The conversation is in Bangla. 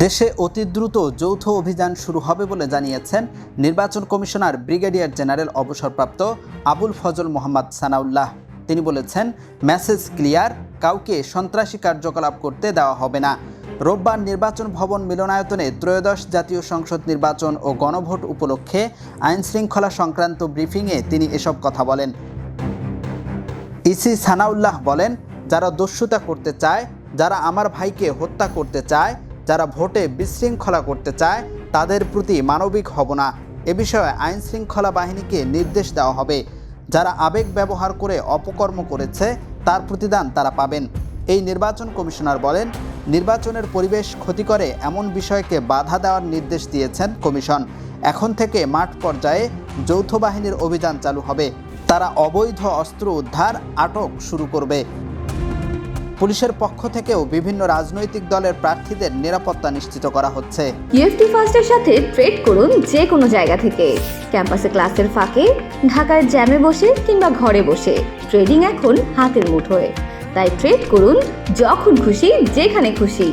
দেশে অতি দ্রুত যৌথ অভিযান শুরু হবে বলে জানিয়েছেন নির্বাচন কমিশনার ব্রিগেডিয়ার জেনারেল অবসরপ্রাপ্ত আবুল ফজল মোহাম্মদ সানাউল্লাহ। তিনি বলেছেন, মেসেজ ক্লিয়ার, কাউকে সন্ত্রাসী কার্যকলাপ করতে দেওয়া হবে না। রোববার নির্বাচন ভবন মিলনায়তনে ত্রয়োদশ জাতীয় সংসদ নির্বাচন ও গণভোট উপলক্ষে আইনশৃঙ্খলা সংক্রান্ত ব্রিফিংয়ে তিনি এসব কথা বলেন। ইসি সানাউল্লাহ বলেন, যারা দস্যুতা করতে চায়, যারা আমার ভাইকে হত্যা করতে চায়, যারা ভোটে বিশৃঙ্খলা করতে চায়, তাদের প্রতি মানবিক হব না। এ বিষয়ে আইন শৃঙ্খলা বাহিনীকে নির্দেশ দেওয়া হবে। যারা আবেগ ব্যবহার করে অপকর্ম করেছে, তার প্রতিদান তারা পাবেন। এই নির্বাচন কমিশনার বলেন, নির্বাচনের পরিবেশ ক্ষতি করে এমন বিষয়কে বাধা দেওয়ার নির্দেশ দিয়েছেন কমিশন। এখন থেকে মাঠ পর্যায়ে যৌথ বাহিনীর অভিযান চালু হবে। তারা অবৈধ অস্ত্র উদ্ধার, আটক শুরু করবে। পুলিশের পক্ষ থেকেও বিভিন্ন রাজনৈতিক দলের প্রার্থীদের নিরাপত্তা নিশ্চিত করা হচ্ছে। ইএফটি ফার্স্টের সাথে ট্রেড করুন যে কোনো জায়গা থেকে। ক্যাম্পাসে ক্লাসের ফাঁকে, ঢাকার জ্যামে বসে কিংবা ঘরে বসে ট্রেডিং এখন হাতের মুঠোয়। তাই ট্রেড করুন যখন খুশি, যেখানে খুশি।